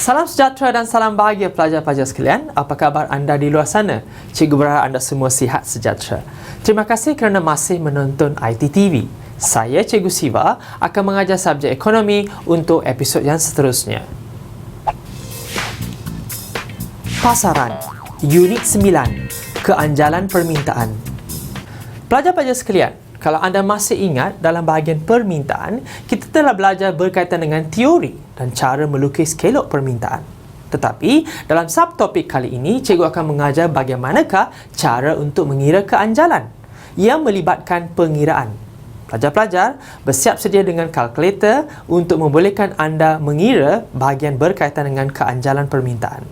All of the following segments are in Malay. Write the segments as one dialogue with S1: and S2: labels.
S1: Salam sejahtera dan salam bahagia pelajar-pelajar sekalian. Apa khabar anda di luar sana? Cikgu berharap anda semua sihat sejahtera. Terima kasih kerana masih menonton ITTV. Saya Cikgu Siva akan mengajar subjek ekonomi untuk episod yang seterusnya. Pasaran, Unit 9, Keanjalan Permintaan. Pelajar-pelajar sekalian, kalau anda masih ingat dalam bahagian permintaan, kita telah belajar berkaitan dengan teori dan cara melukis kelok permintaan. Tetapi, dalam subtopik kali ini, cikgu akan mengajar bagaimanakah cara untuk mengira keanjalan yang melibatkan pengiraan. Pelajar-pelajar, bersiap sedia dengan kalkulator untuk membolehkan anda mengira bahagian berkaitan dengan keanjalan permintaan.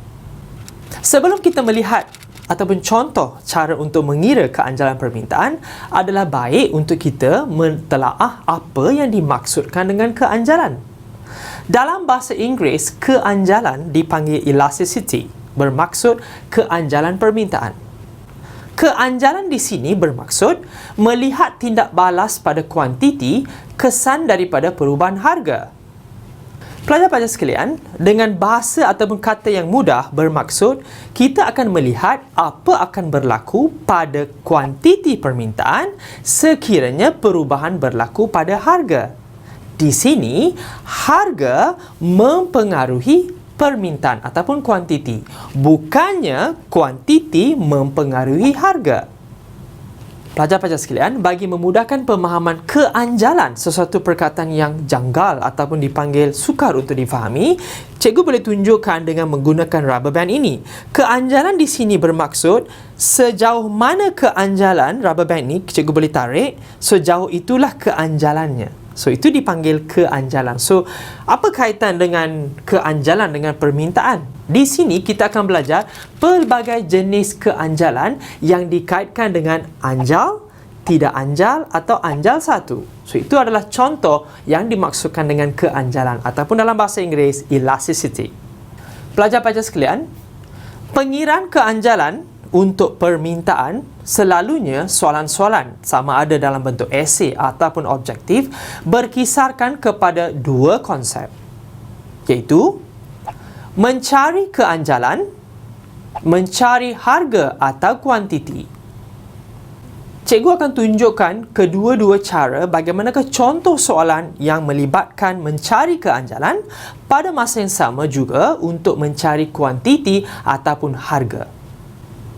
S1: Sebelum kita melihat ataupun contoh cara untuk mengira keanjalan permintaan, adalah baik untuk kita mentelaah apa yang dimaksudkan dengan keanjalan. Dalam bahasa Inggeris, keanjalan dipanggil elasticity, bermaksud keanjalan permintaan. Keanjalan di sini bermaksud melihat tindak balas pada kuantiti kesan daripada perubahan harga. Pelajar-pelajar sekalian, dengan bahasa ataupun kata yang mudah bermaksud kita akan melihat apa akan berlaku pada kuantiti permintaan sekiranya perubahan berlaku pada harga. Di sini, harga mempengaruhi permintaan ataupun kuantiti, bukannya kuantiti mempengaruhi harga. Pelajar-pelajar sekalian, bagi memudahkan pemahaman keanjalan sesuatu perkataan yang janggal ataupun dipanggil sukar untuk difahami, cikgu boleh tunjukkan dengan menggunakan rubber band ini. Keanjalan di sini bermaksud sejauh mana keanjalan rubber band ini cikgu boleh tarik, sejauh itulah keanjalannya. So, itu dipanggil keanjalan. So, apa kaitan dengan keanjalan dengan permintaan? Di sini kita akan belajar pelbagai jenis keanjalan yang dikaitkan dengan anjal, tidak anjal atau anjal satu. So, itu adalah contoh yang dimaksudkan dengan keanjalan ataupun dalam bahasa Inggeris, elasticity. Pelajar-pelajar sekalian, pengiraan keanjalan untuk permintaan selalunya soalan-soalan sama ada dalam bentuk esei ataupun objektif berkisarkan kepada dua konsep, iaitu mencari keanjalan, mencari harga atau kuantiti. Cikgu akan tunjukkan kedua-dua cara bagaimanakah contoh soalan yang melibatkan mencari keanjalan pada masa yang sama juga untuk mencari kuantiti ataupun harga.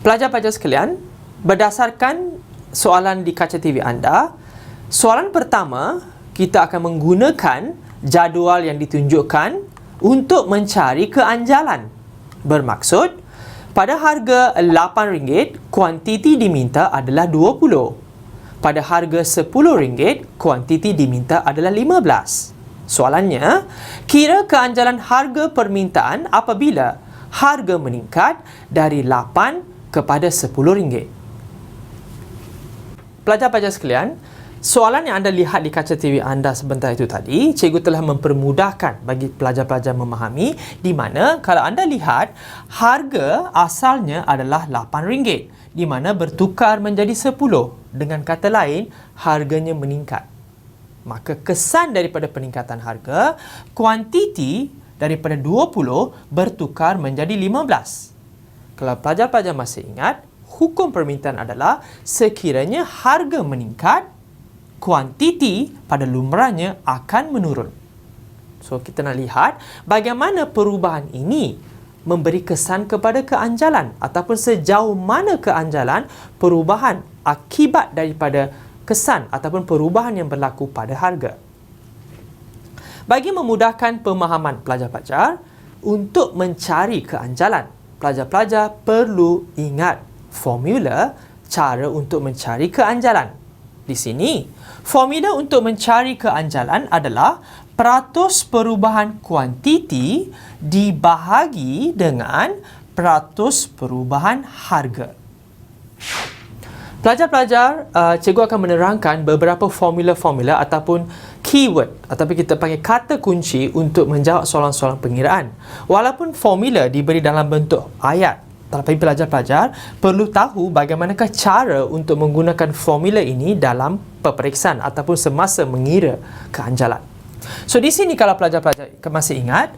S1: Pelajar-pelajar sekalian, berdasarkan soalan di kaca TV anda, soalan pertama, kita akan menggunakan jadual yang ditunjukkan untuk mencari keanjalan. Bermaksud, pada harga RM8, kuantiti diminta adalah 20. Pada harga RM10, kuantiti diminta adalah 15. Soalannya, kira keanjalan harga permintaan apabila harga meningkat dari 8 kepada RM10. Pelajar-pelajar sekalian, soalan yang anda lihat di kaca TV anda sebentar itu tadi, cikgu telah mempermudahkan bagi pelajar-pelajar memahami, di mana kalau anda lihat harga asalnya adalah RM8, di mana bertukar menjadi 10. Dengan kata lain, harganya meningkat. Maka kesan daripada peningkatan harga, kuantiti daripada 20 bertukar menjadi 15. Kalau pelajar-pelajar masih ingat, hukum permintaan adalah sekiranya harga meningkat, kuantiti pada lumrahnya akan menurun. So, kita nak lihat bagaimana perubahan ini memberi kesan kepada keanjalan ataupun sejauh mana keanjalan perubahan akibat daripada kesan ataupun perubahan yang berlaku pada harga. Bagi memudahkan pemahaman pelajar-pelajar, untuk mencari keanjalan, pelajar-pelajar perlu ingat formula cara untuk mencari keanjalan. Di sini, formula untuk mencari keanjalan adalah peratus perubahan kuantiti dibahagi dengan peratus perubahan harga. Pelajar-pelajar, cikgu akan menerangkan beberapa formula-formula ataupun keyword ataupun kita panggil kata kunci untuk menjawab soalan-soalan pengiraan. Walaupun formula diberi dalam bentuk ayat Tapi pelajar-pelajar perlu tahu bagaimanakah cara untuk menggunakan formula ini dalam peperiksaan ataupun semasa mengira keanjalan. So di sini kalau pelajar-pelajar masih ingat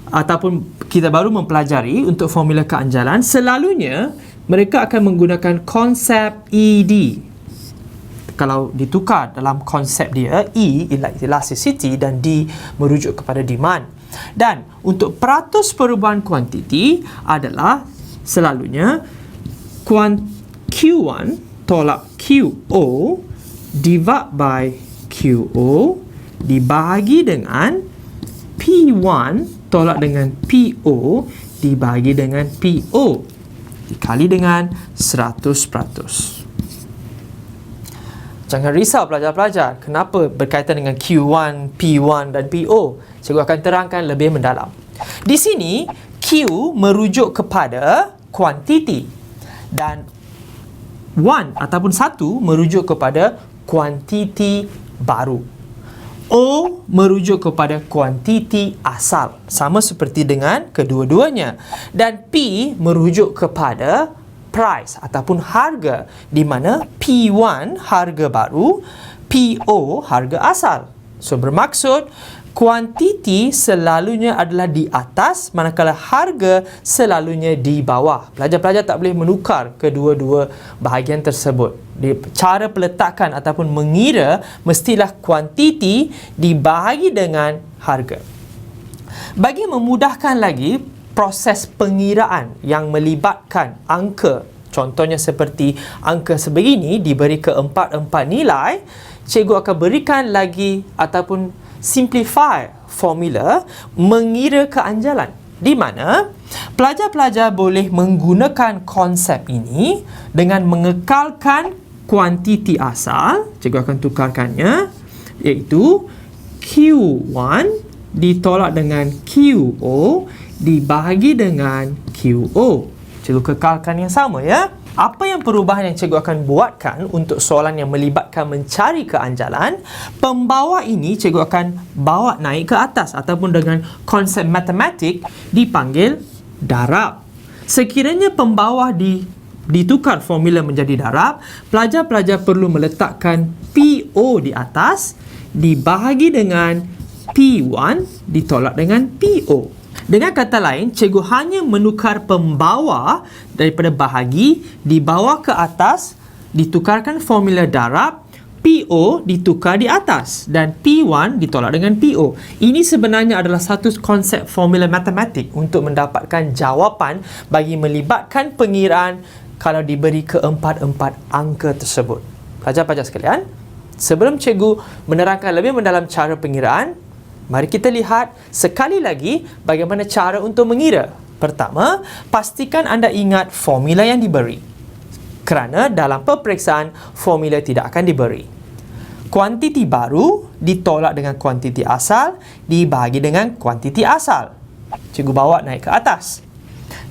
S1: ataupun kita baru mempelajari untuk formula keanjalan, selalunya mereka akan menggunakan konsep ED. Kalau ditukar dalam konsep dia, E ialah elasticity dan D merujuk kepada demand. Dan untuk peratus perubahan kuantiti adalah selalunya Q1 tolak QO divide by QO dibahagi dengan P1 tolak dengan PO dibahagi dengan PO dikali dengan 100%. Jangan risau pelajar-pelajar, kenapa berkaitan dengan Q1, P1 dan PO. Cikgu akan terangkan lebih mendalam. Di sini, Q merujuk kepada kuantiti dan 1 ataupun 1 merujuk kepada kuantiti baru. O merujuk kepada kuantiti asal, sama seperti dengan kedua-duanya. Dan P merujuk kepada price ataupun harga, di mana P1 harga baru, PO harga asal. So bermaksud kuantiti selalunya adalah di atas, manakala harga selalunya di bawah. Pelajar-pelajar tak boleh menukar kedua-dua bahagian tersebut. Cara peletakan ataupun mengira mestilah kuantiti dibahagi dengan harga. Bagi memudahkan lagi proses pengiraan yang melibatkan angka, contohnya seperti angka sebegini diberi keempat-empat nilai, cikgu akan berikan lagi ataupun simplify formula mengira keanjalan, di mana pelajar-pelajar boleh menggunakan konsep ini dengan mengekalkan kuantiti asal. Cikgu akan tukarkannya, iaitu Q1 ditolak dengan QO dibahagi dengan QO. Cikgu kekalkan yang sama ya. Apa yang perubahan yang cikgu akan buatkan untuk soalan yang melibatkan mencari keanjalan? Pembawa ini cikgu akan bawa naik ke atas ataupun dengan konsep matematik dipanggil darab. Sekiranya pembawa ditukar formula menjadi darab, pelajar-pelajar perlu meletakkan PO di atas dibahagi dengan P1 ditolak dengan PO. Dengan kata lain, cikgu hanya menukar pembawa daripada bahagi dibawa ke atas, ditukarkan formula darab, PO ditukar di atas dan P1 ditolak dengan PO. Ini sebenarnya adalah satu konsep formula matematik untuk mendapatkan jawapan bagi melibatkan pengiraan kalau diberi keempat-empat angka tersebut. Pelajar-pelajar sekalian, sebelum cikgu menerangkan lebih mendalam cara pengiraan, mari kita lihat sekali lagi bagaimana cara untuk mengira. Pertama, pastikan anda ingat formula yang diberi. Kerana dalam peperiksaan, formula tidak akan diberi. Kuantiti baru ditolak dengan kuantiti asal, dibahagi dengan kuantiti asal. Cikgu bawa naik ke atas.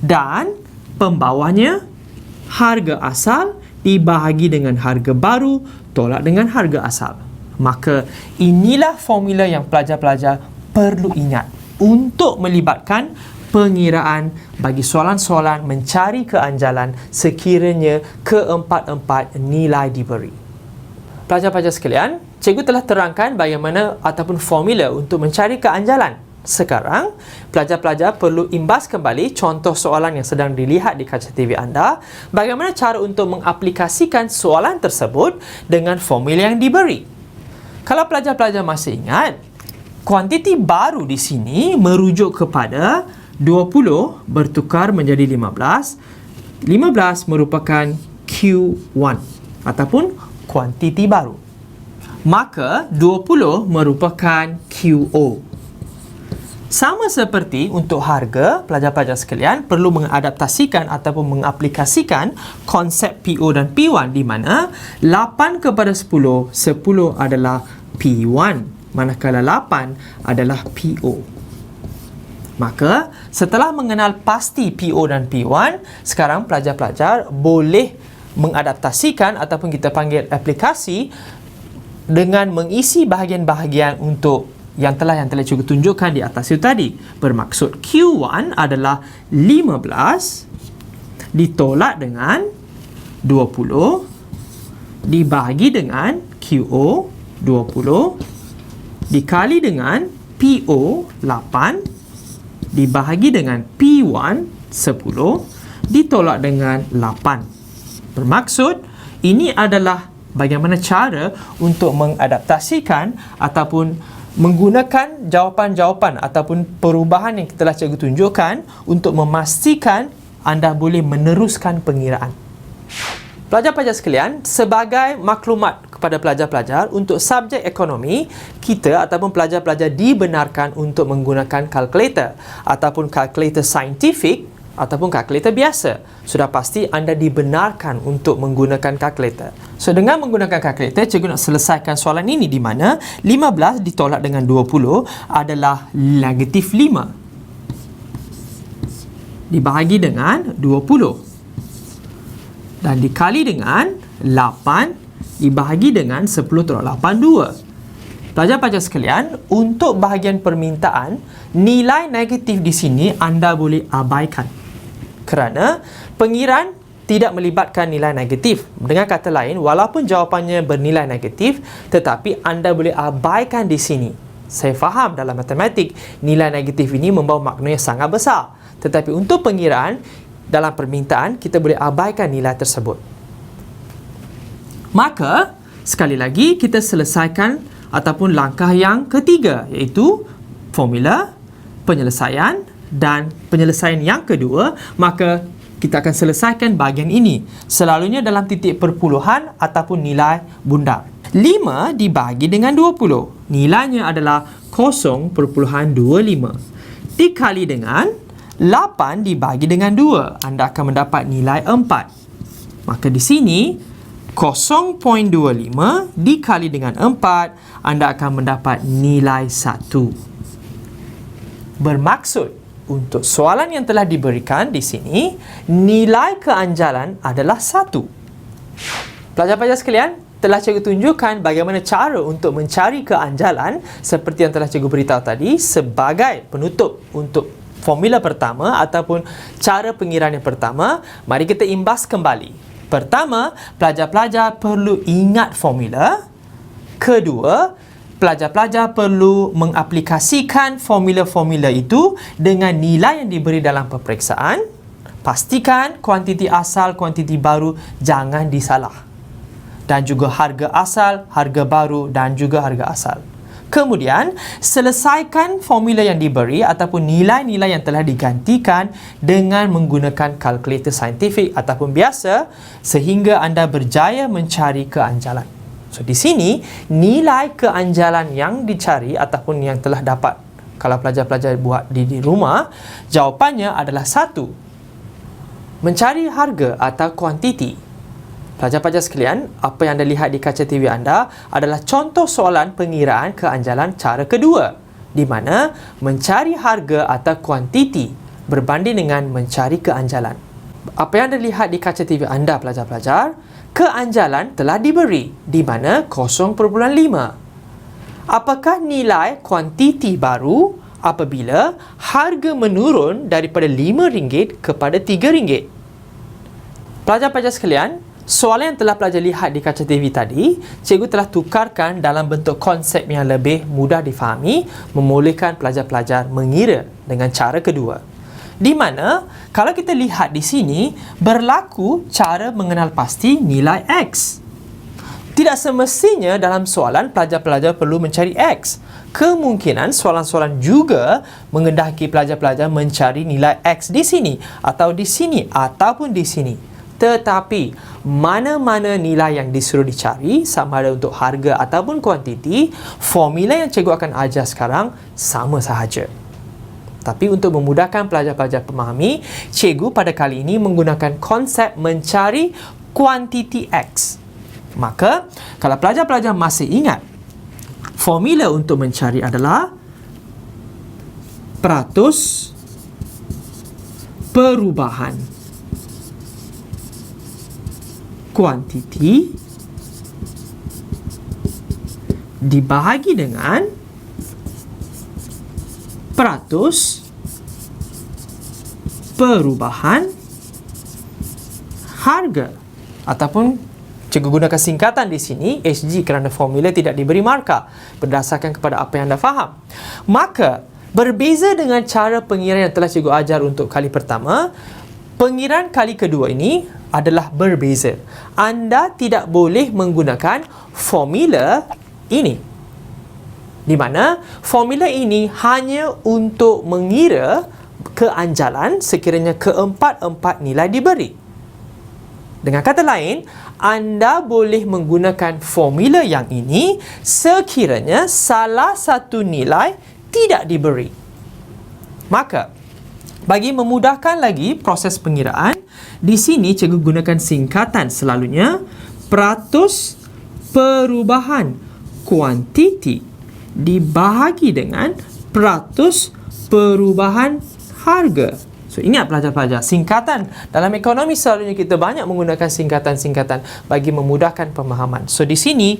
S1: Dan pembawahnya, harga asal dibahagi dengan harga baru, tolak dengan harga asal. Maka inilah formula yang pelajar-pelajar perlu ingat untuk melibatkan pengiraan bagi soalan-soalan mencari keanjalan sekiranya keempat-empat nilai diberi. Pelajar-pelajar sekalian, cikgu telah terangkan bagaimana ataupun formula untuk mencari keanjalan. Sekarang, pelajar-pelajar perlu imbas kembali contoh soalan yang sedang dilihat di kaca TV anda, bagaimana cara untuk mengaplikasikan soalan tersebut dengan formula yang diberi. Kalau pelajar-pelajar masih ingat, kuantiti baru di sini merujuk kepada 20 bertukar menjadi 15. 15 merupakan Q1 ataupun kuantiti baru. Maka 20 merupakan QO. Sama seperti untuk harga, pelajar-pelajar sekalian perlu mengadaptasikan ataupun mengaplikasikan konsep PO dan P1, di mana 8 kepada 10, 10 adalah P1, manakala 8 adalah PO. Maka, setelah mengenal pasti PO dan P1, sekarang pelajar-pelajar boleh mengadaptasikan ataupun kita panggil aplikasi dengan mengisi bahagian-bahagian untuk yang telah cikgu tunjukkan di atas itu tadi. Bermaksud Q1 adalah 15 ditolak dengan 20 dibahagi dengan QO 20 dikali dengan PO 8 dibahagi dengan P1 10 ditolak dengan 8. Bermaksud, ini adalah bagaimana cara untuk mengadaptasikan ataupun menggunakan jawapan-jawapan ataupun perubahan yang telah cikgu tunjukkan untuk memastikan anda boleh meneruskan pengiraan. Pelajar-pelajar sekalian, sebagai maklumat kepada pelajar-pelajar, untuk subjek ekonomi, kita ataupun pelajar-pelajar dibenarkan untuk menggunakan kalkulator ataupun kalkulator saintifik ataupun kalkulator biasa. Sudah pasti anda dibenarkan untuk menggunakan kalkulator. So, dengan menggunakan kalkulator, cikgu nak selesaikan soalan ini di mana 15 ditolak dengan 20 adalah negatif 5 dibahagi dengan 20 dan dikali dengan 8 dibahagi dengan 10 tolak 82. Pelajar-pelajar sekalian, untuk bahagian permintaan, nilai negatif di sini anda boleh abaikan. Kerana pengiraan tidak melibatkan nilai negatif. Dengan kata lain, walaupun jawapannya bernilai negatif, tetapi anda boleh abaikan di sini. Saya faham dalam matematik, nilai negatif ini membawa makna yang sangat besar. Tetapi untuk pengiraan, dalam permintaan, kita boleh abaikan nilai tersebut. Maka, sekali lagi, kita selesaikan ataupun langkah yang ketiga, iaitu formula, penyelesaian dan penyelesaian yang kedua. Maka, kita akan selesaikan bahagian ini. Selalunya dalam titik perpuluhan ataupun nilai bundar. 5 dibahagi dengan 20. Nilainya adalah 0.25. Dikali dengan 8 dibagi dengan 2, anda akan mendapat nilai 4. Maka di sini 0.25 dikali dengan 4, anda akan mendapat nilai 1. Bermaksud, untuk soalan yang telah diberikan di sini, nilai keanjalan adalah 1. Pelajar-pelajar sekalian, telah cikgu tunjukkan bagaimana cara untuk mencari keanjalan seperti yang telah cikgu beritahu tadi sebagai penutup untuk formula pertama ataupun cara pengiraan yang pertama. Mari kita imbas kembali. Pertama, pelajar-pelajar perlu ingat formula. Kedua, pelajar-pelajar perlu mengaplikasikan formula-formula itu dengan nilai yang diberi dalam peperiksaan. Pastikan kuantiti asal, kuantiti baru jangan disalah. Dan juga harga asal, harga baru dan juga harga asal. Kemudian, selesaikan formula yang diberi ataupun nilai-nilai yang telah digantikan dengan menggunakan kalkulator saintifik ataupun biasa sehingga anda berjaya mencari keanjalan. So, di sini, nilai keanjalan yang dicari ataupun yang telah dapat kalau pelajar-pelajar buat di rumah, jawapannya adalah 1. Mencari harga atau kuantiti. Pelajar-pelajar sekalian, apa yang anda lihat di kaca TV anda adalah contoh soalan pengiraan keanjalan cara kedua, di mana mencari harga atau kuantiti berbanding dengan mencari keanjalan. Apa yang anda lihat di kaca TV anda, pelajar-pelajar, keanjalan telah diberi, di mana 0.5. Apakah nilai kuantiti baru apabila harga menurun daripada RM5 kepada RM3? Pelajar-pelajar sekalian, soalan yang telah pelajar lihat di kaca TV tadi, cikgu telah tukarkan dalam bentuk konsep yang lebih mudah difahami, membolehkan pelajar-pelajar mengira dengan cara kedua. Di mana, kalau kita lihat di sini, berlaku cara mengenal pasti nilai X. Tidak semestinya dalam soalan pelajar-pelajar perlu mencari X. Kemungkinan soalan-soalan juga mengendaki pelajar-pelajar mencari nilai X di sini, atau di sini, ataupun di sini. Tetapi, mana-mana nilai yang disuruh dicari, sama ada untuk harga ataupun kuantiti, formula yang cikgu akan ajar sekarang sama sahaja. Tapi untuk memudahkan pelajar-pelajar memahami, cikgu pada kali ini menggunakan konsep mencari kuantiti X. Maka, kalau pelajar-pelajar masih ingat, formula untuk mencari adalah peratus perubahan kuantiti dibahagi dengan peratus perubahan harga. Ataupun cikgu gunakan singkatan di sini HG kerana formula tidak diberi markah berdasarkan kepada apa yang anda faham. Maka berbeza dengan cara pengiraan yang telah cikgu ajar untuk kali pertama, pengiraan kali kedua ini adalah berbeza. Anda tidak boleh menggunakan formula ini, di mana formula ini hanya untuk mengira keanjalan sekiranya keempat-empat nilai diberi. Dengan kata lain, anda boleh menggunakan formula yang ini sekiranya salah satu nilai tidak diberi. Maka, bagi memudahkan lagi proses pengiraan, di sini cikgu gunakan singkatan selalunya peratus perubahan kuantiti dibahagi dengan peratus perubahan harga. So, ingat pelajar-pelajar, singkatan dalam ekonomi selalunya kita banyak menggunakan singkatan-singkatan bagi memudahkan pemahaman. So, di sini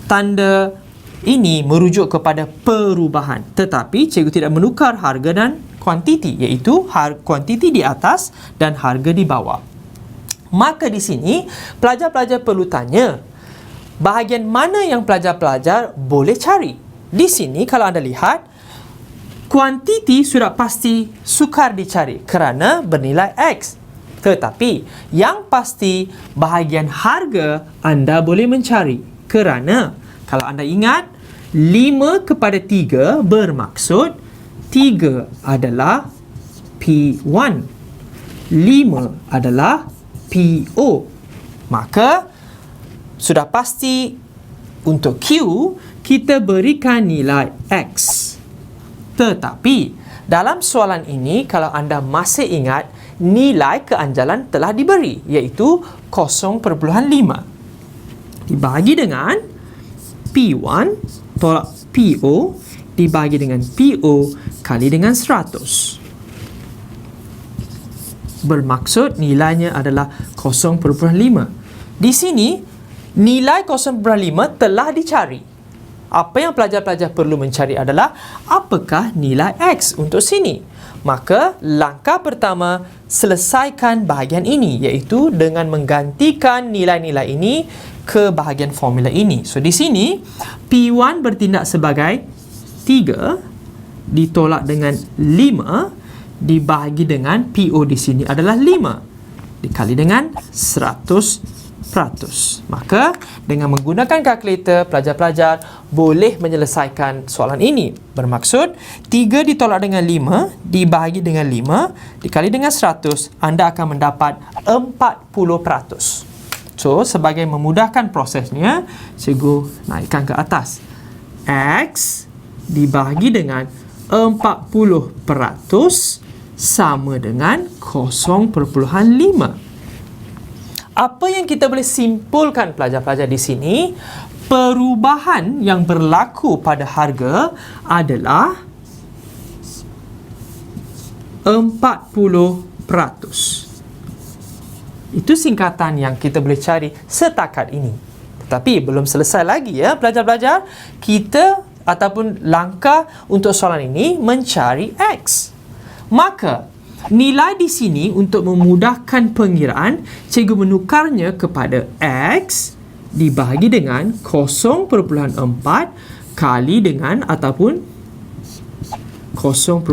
S1: tanda ini merujuk kepada perubahan, tetapi cikgu tidak menukar harga dan kuantiti, iaitu kuantiti di atas dan harga di bawah. Maka di sini pelajar-pelajar perlu tanya, bahagian mana yang pelajar-pelajar boleh cari? Di sini kalau anda lihat, kuantiti sudah pasti sukar dicari kerana bernilai X. Tetapi yang pasti bahagian harga anda boleh mencari kerana kalau anda ingat 5 kepada 3 bermaksud 3 adalah P1, 5 adalah PO. Maka sudah pasti untuk Q kita berikan nilai X. Tetapi dalam soalan ini kalau anda masih ingat, nilai keanjalan telah diberi, iaitu 0.5 dibagi dengan P1 tolak PO dibagi dengan PO kali dengan 100. Bermaksud nilainya adalah 0.5. Di sini nilai 0.5 telah dicari. Apa yang pelajar-pelajar perlu mencari adalah apakah nilai X untuk sini. Maka langkah pertama, selesaikan bahagian ini, iaitu dengan menggantikan nilai-nilai ini ke bahagian formula ini. So di sini P1 bertindak sebagai 3 ditolak dengan 5 dibagi dengan PO di sini adalah 5 dikali dengan 100%. Maka dengan menggunakan kalkulator, pelajar-pelajar boleh menyelesaikan soalan ini. Bermaksud 3 ditolak dengan 5 dibagi dengan 5 dikali dengan 100, anda akan mendapat 40%. So, sebagai memudahkan prosesnya, cikgu naikkan ke atas. X dibagi dengan 40% sama dengan 0.5. Apa yang kita boleh simpulkan pelajar-pelajar di sini? Perubahan yang berlaku pada harga adalah 40%. Itu singkatan yang kita boleh cari setakat ini. Tetapi belum selesai lagi ya pelajar-pelajar. Kita ataupun langkah untuk soalan ini mencari X. Maka nilai di sini untuk memudahkan pengiraan, cikgu menukarnya kepada X dibagi dengan 0.4 kali dengan ataupun 0.5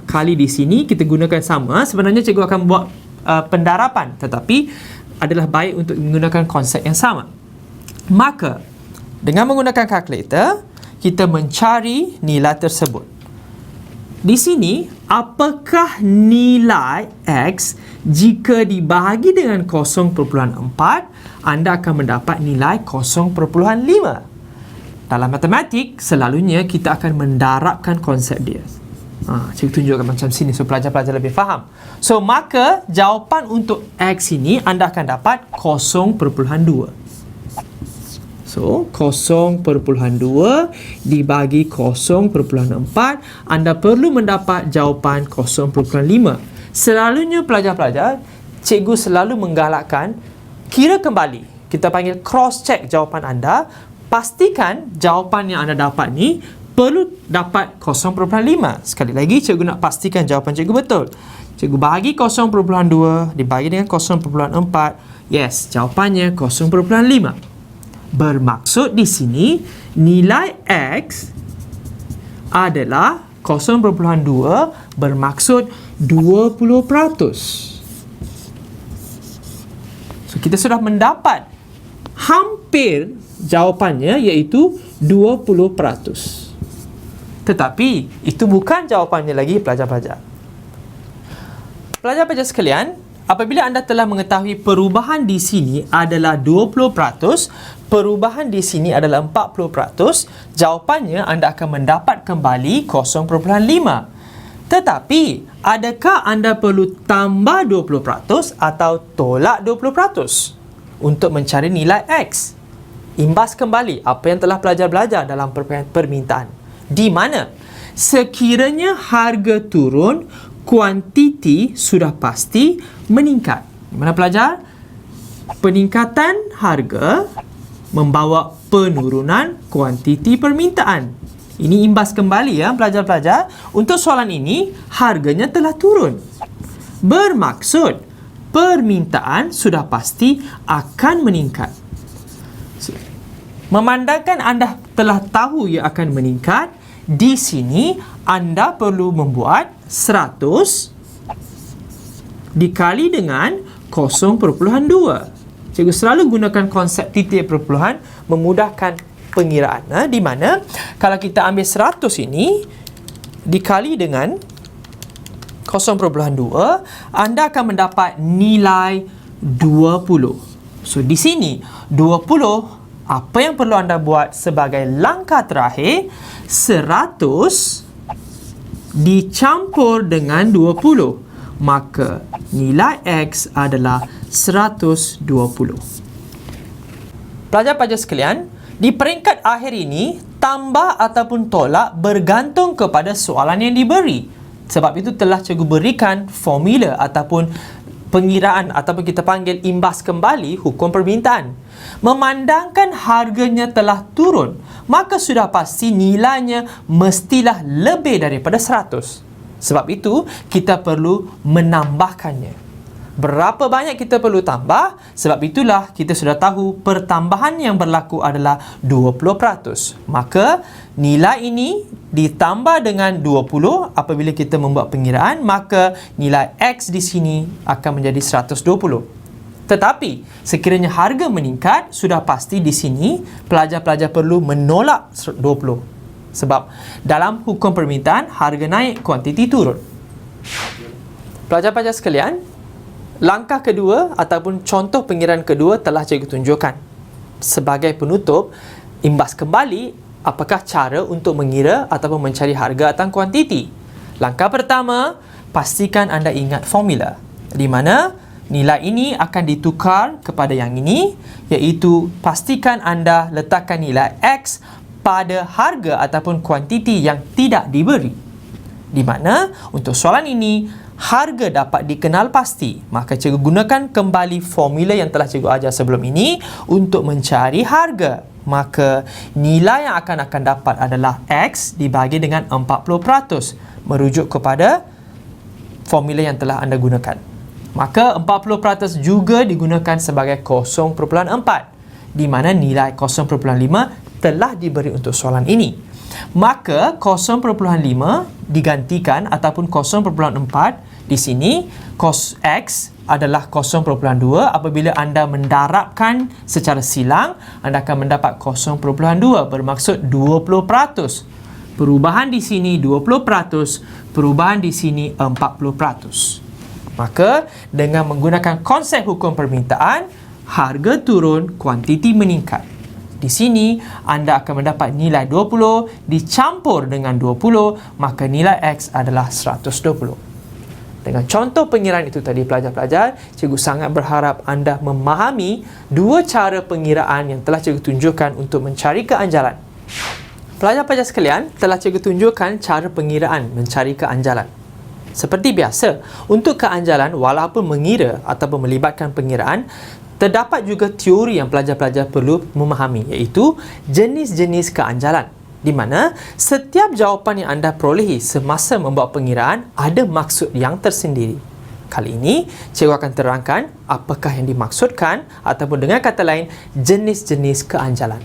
S1: kali di sini kita gunakan sama. Sebenarnya cikgu akan buat pendarapan, tetapi adalah baik untuk menggunakan konsep yang sama. Maka dengan menggunakan kalkulator kita mencari nilai tersebut. Di sini, apakah nilai X jika dibahagi dengan 0.4, anda akan mendapat nilai 0.5. Dalam matematik, selalunya kita akan mendarabkan konsep dia. Cikgu tunjukkan macam sini so pelajar-pelajar lebih faham. So, maka jawapan untuk X ini anda akan dapat 0.2. So, 0.2 dibagi 0.4, anda perlu mendapat jawapan 0.5. Selalunya pelajar-pelajar, cikgu selalu menggalakkan kira kembali. Kita panggil cross-check jawapan anda. Pastikan jawapan yang anda dapat ni perlu dapat 0.5. Sekali lagi, cikgu nak pastikan jawapan cikgu betul. Cikgu bahagi 0.2 dibagi dengan 0.4. Yes, jawapannya 0.5. Bermaksud di sini nilai X adalah 0.2 bermaksud 20%. So, kita sudah mendapat hampir jawapannya iaitu 20%. Tetapi itu bukan jawapannya lagi pelajar-pelajar. Pelajar-pelajar sekalian, apabila anda telah mengetahui perubahan di sini adalah 20%, perubahan di sini adalah 40%, jawapannya anda akan mendapat kembali 0.5. Tetapi, adakah anda perlu tambah 20% atau tolak 20% untuk mencari nilai X? Imbas kembali apa yang telah pelajar belajar dalam permintaan. Di mana sekiranya harga turun, kuantiti sudah pasti meningkat. Di mana pelajar? Peningkatan harga membawa penurunan kuantiti permintaan. Ini imbas kembali ya pelajar-pelajar. Untuk soalan ini, harganya telah turun. Bermaksud, permintaan sudah pasti akan meningkat. Memandangkan anda telah tahu ia akan meningkat, di sini anda perlu membuat 100 dikali dengan 0.2. Cikgu selalu gunakan konsep titik perpuluhan memudahkan pengiraan. Di mana kalau kita ambil 100 ini dikali dengan 0.2, anda akan mendapat nilai 20. So di sini 20, apa yang perlu anda buat sebagai langkah terakhir? 100 dicampur dengan 20. Maka nilai X adalah 120. Pelajar-pelajar sekalian, di peringkat akhir ini, tambah ataupun tolak bergantung kepada soalan yang diberi. Sebab itu telah cikgu berikan formula ataupun pengiraan ataupun kita panggil imbas kembali hukum permintaan. Memandangkan harganya telah turun, maka sudah pasti nilainya mestilah lebih daripada 100. Sebab itu, kita perlu menambahkannya. Berapa banyak kita perlu tambah? Sebab itulah kita sudah tahu pertambahan yang berlaku adalah 20%. Maka nilai ini ditambah dengan 20 apabila kita membuat pengiraan, maka nilai X di sini akan menjadi 120. Tetapi sekiranya harga meningkat, sudah pasti di sini pelajar-pelajar perlu menolak 20. Sebab dalam hukum permintaan, harga naik, kuantiti turun. Pelajar-pelajar sekalian, langkah kedua ataupun contoh pengiraan kedua telah cikgu tunjukkan. Sebagai penutup, imbas kembali apakah cara untuk mengira ataupun mencari harga atau kuantiti. Langkah pertama, pastikan anda ingat formula, di mana nilai ini akan ditukar kepada yang ini, iaitu pastikan anda letakkan nilai X pada harga ataupun kuantiti yang tidak diberi. Di mana untuk soalan ini, harga dapat dikenal pasti. Maka cikgu gunakan kembali formula yang telah cikgu ajar sebelum ini untuk mencari harga. Maka nilai yang akan dapat adalah X dibagi dengan 40%. Merujuk kepada formula yang telah anda gunakan. Maka 40% juga digunakan sebagai 0.4. Di mana nilai 0.5 telah diberi untuk soalan ini. Maka 0.5 digantikan ataupun 0.4 di sini cos X adalah 0.2. Apabila anda mendarabkan secara silang, anda akan mendapat 0.2 bermaksud 20%. Perubahan di sini 20%, perubahan di sini 40%. Maka dengan menggunakan konsep hukum permintaan, harga turun, kuantiti meningkat. Di sini, anda akan mendapat nilai 20 dicampur dengan 20, maka nilai X adalah 120. Dengan contoh pengiraan itu tadi pelajar-pelajar, cikgu sangat berharap anda memahami dua cara pengiraan yang telah cikgu tunjukkan untuk mencari keanjalan. Pelajar-pelajar sekalian, telah cikgu tunjukkan cara pengiraan mencari keanjalan. Seperti biasa, untuk keanjalan walaupun mengira ataupun melibatkan pengiraan, terdapat juga teori yang pelajar-pelajar perlu memahami, iaitu jenis-jenis keanjalan. Di mana setiap jawapan yang anda perolehi semasa membuat pengiraan ada maksud yang tersendiri. Kali ini, cikgu akan terangkan apakah yang dimaksudkan ataupun dengan kata lain, jenis-jenis keanjalan.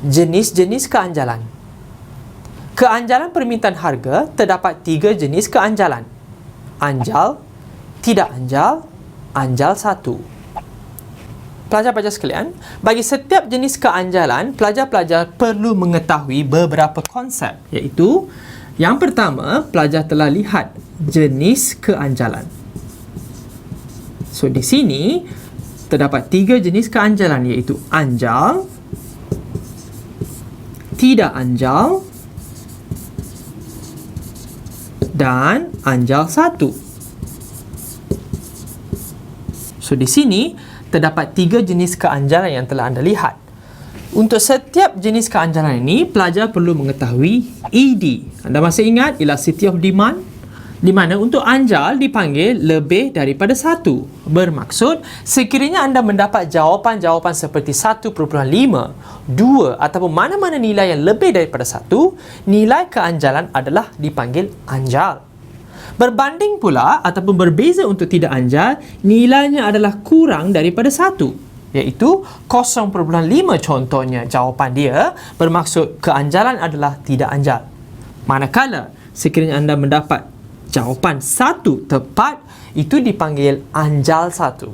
S1: Jenis-jenis keanjalan. Keanjalan permintaan harga terdapat 3 jenis keanjalan. Anjal, tidak anjal, anjal 1. Pelajar-pelajar sekalian, bagi setiap jenis keanjalan, pelajar-pelajar perlu mengetahui beberapa konsep, iaitu yang pertama, pelajar telah lihat jenis keanjalan. So, di sini terdapat 3 jenis keanjalan, iaitu anjal, tidak anjal dan anjal 1. So, di sini terdapat 3 jenis keanjalan yang telah anda lihat. Untuk setiap jenis keanjalan ini, pelajar perlu mengetahui ED. Anda masih ingat elasticity of demand? Di mana untuk anjal dipanggil lebih daripada 1. Bermaksud, sekiranya anda mendapat jawapan-jawapan seperti 1.5, 2 ataupun mana-mana nilai yang lebih daripada 1, nilai keanjalan adalah dipanggil anjal. Berbanding pula ataupun berbeza untuk tidak anjal, nilainya adalah kurang daripada 1. Iaitu 0.5 contohnya jawapan dia, bermaksud keanjalan adalah tidak anjal. Manakala sekiranya anda mendapat jawapan 1 tepat, itu dipanggil anjal 1.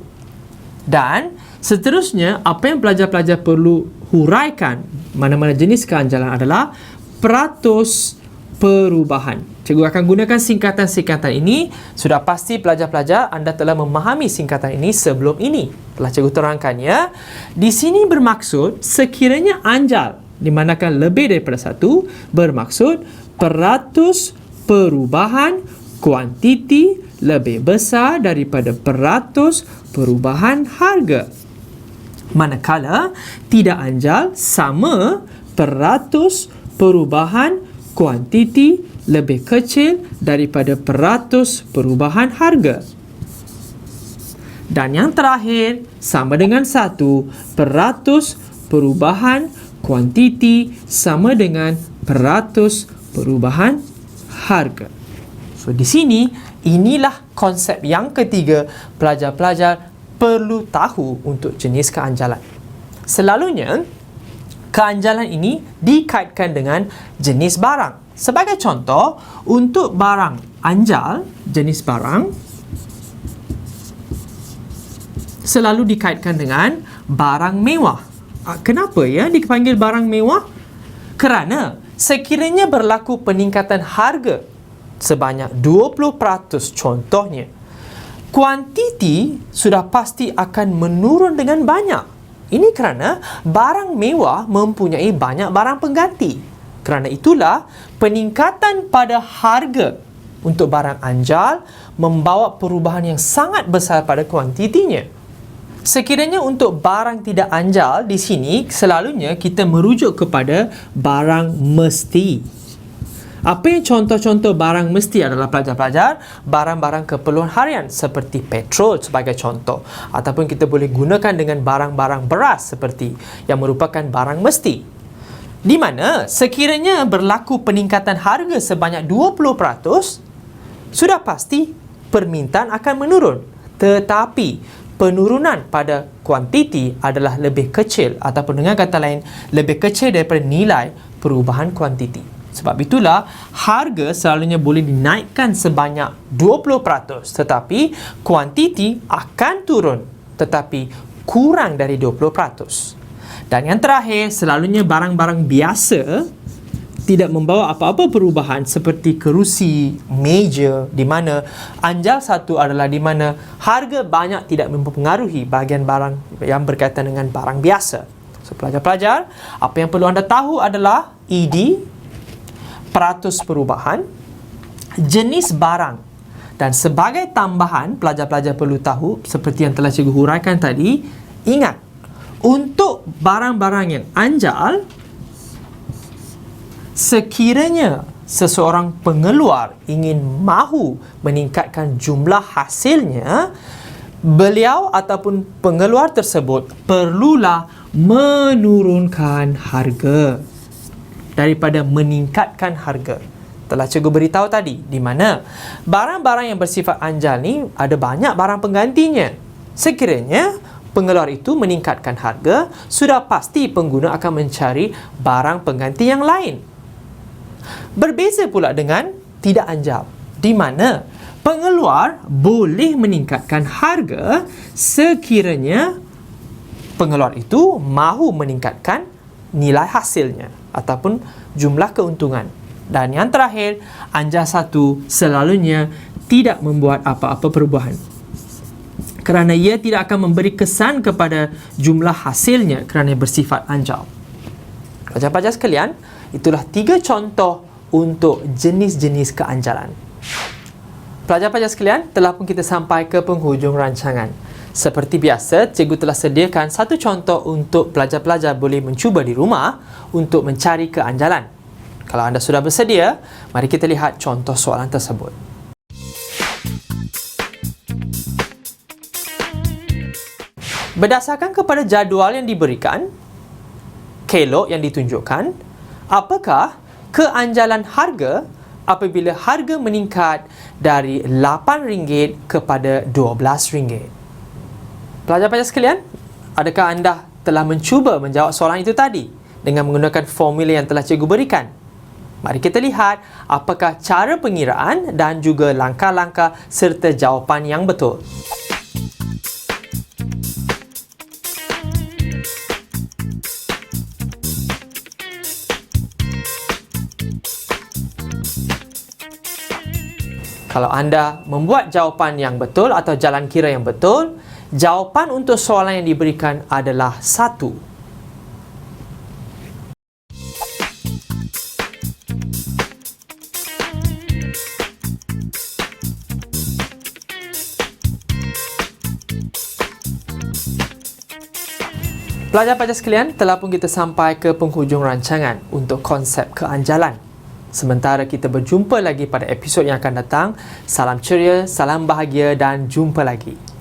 S1: Dan seterusnya, apa yang pelajar-pelajar perlu huraikan mana-mana jenis keanjalan adalah peratus perubahan. Cikgu akan gunakan singkatan-singkatan ini. Sudah pasti pelajar-pelajar anda telah memahami singkatan ini sebelum ini. Telah cikgu terangkannya. Di sini bermaksud sekiranya anjal dimanakan lebih daripada 1, bermaksud peratus perubahan kuantiti lebih besar daripada peratus perubahan harga. Manakala tidak anjal sama peratus perubahan kuantiti lebih kecil daripada peratus perubahan harga. Dan yang terakhir, sama dengan 1, peratus perubahan kuantiti sama dengan peratus perubahan harga. So, di sini, inilah konsep yang ketiga pelajar-pelajar perlu tahu untuk jenis keanjalan. Selalunya, keanjalan ini dikaitkan dengan jenis barang. Sebagai contoh, untuk barang anjal, jenis barang selalu dikaitkan dengan barang mewah. Kenapa ya dipanggil barang mewah? Kerana sekiranya berlaku peningkatan harga sebanyak 20% contohnya, kuantiti sudah pasti akan menurun dengan banyak. Ini kerana barang mewah mempunyai banyak barang pengganti. Kerana itulah peningkatan pada harga untuk barang anjal membawa perubahan yang sangat besar pada kuantitinya. Sekiranya untuk barang tidak anjal di sini selalunya kita merujuk kepada barang mesti. Apa yang contoh-contoh barang mesti adalah pelajar-pelajar barang-barang keperluan harian seperti petrol sebagai contoh, ataupun kita boleh gunakan dengan barang-barang beras seperti yang merupakan barang mesti. Di mana sekiranya berlaku peningkatan harga sebanyak 20%, sudah pasti permintaan akan menurun. Tetapi penurunan pada kuantiti adalah lebih kecil, ataupun dengan kata lain lebih kecil daripada nilai perubahan kuantiti. Sebab itulah harga selalunya boleh dinaikkan sebanyak 20%, tetapi kuantiti akan turun tetapi kurang dari 20%. Dan yang terakhir, selalunya barang-barang biasa tidak membawa apa-apa perubahan seperti kerusi, meja, di mana anjal 1 adalah di mana harga banyak tidak mempengaruhi bahagian barang yang berkaitan dengan barang biasa. So, pelajar-pelajar, apa yang perlu anda tahu adalah ED, peratus perubahan, jenis barang. Dan sebagai tambahan, pelajar-pelajar perlu tahu, seperti yang telah cikgu huraikan tadi, ingat, untuk barang-barang yang anjal, sekiranya seseorang pengeluar ingin mahu meningkatkan jumlah hasilnya, beliau ataupun pengeluar tersebut perlulah menurunkan harga daripada meningkatkan harga. telah cikgu beritahu tadi, di mana barang-barang yang bersifat anjal ni ada banyak barang penggantinya. Sekiranya pengeluar itu meningkatkan harga, sudah pasti pengguna akan mencari barang pengganti yang lain. Berbeza pula dengan tidak anjal, di mana pengeluar boleh meningkatkan harga sekiranya pengeluar itu mahu meningkatkan nilai hasilnya ataupun jumlah keuntungan. Dan yang terakhir, anjal 1 selalunya tidak membuat apa-apa perubahan, kerana ia tidak akan memberi kesan kepada jumlah hasilnya kerana bersifat anjal. Pelajar-pelajar sekalian, itulah 3 contoh untuk jenis-jenis keanjalan. Pelajar-pelajar sekalian, telah pun kita sampai ke penghujung rancangan. Seperti biasa, cikgu telah sediakan 1 contoh untuk pelajar-pelajar boleh mencuba di rumah untuk mencari keanjalan. Kalau anda sudah bersedia, mari kita lihat contoh soalan tersebut. Berdasarkan kepada jadual yang diberikan, kelok yang ditunjukkan, apakah keanjalan harga apabila harga meningkat dari RM8 kepada RM12? Pelajar-pelajar sekalian, adakah anda telah mencuba menjawab soalan itu tadi dengan menggunakan formula yang telah cikgu berikan? Mari kita lihat apakah cara pengiraan dan juga langkah-langkah serta jawapan yang betul. Kalau anda membuat jawapan yang betul atau jalan kira yang betul, jawapan untuk soalan yang diberikan adalah 1. Pelajar-pelajar sekalian, telah pun kita sampai ke penghujung rancangan untuk konsep keanjalan. Sementara kita berjumpa lagi pada episod yang akan datang. Salam ceria, salam bahagia dan jumpa lagi.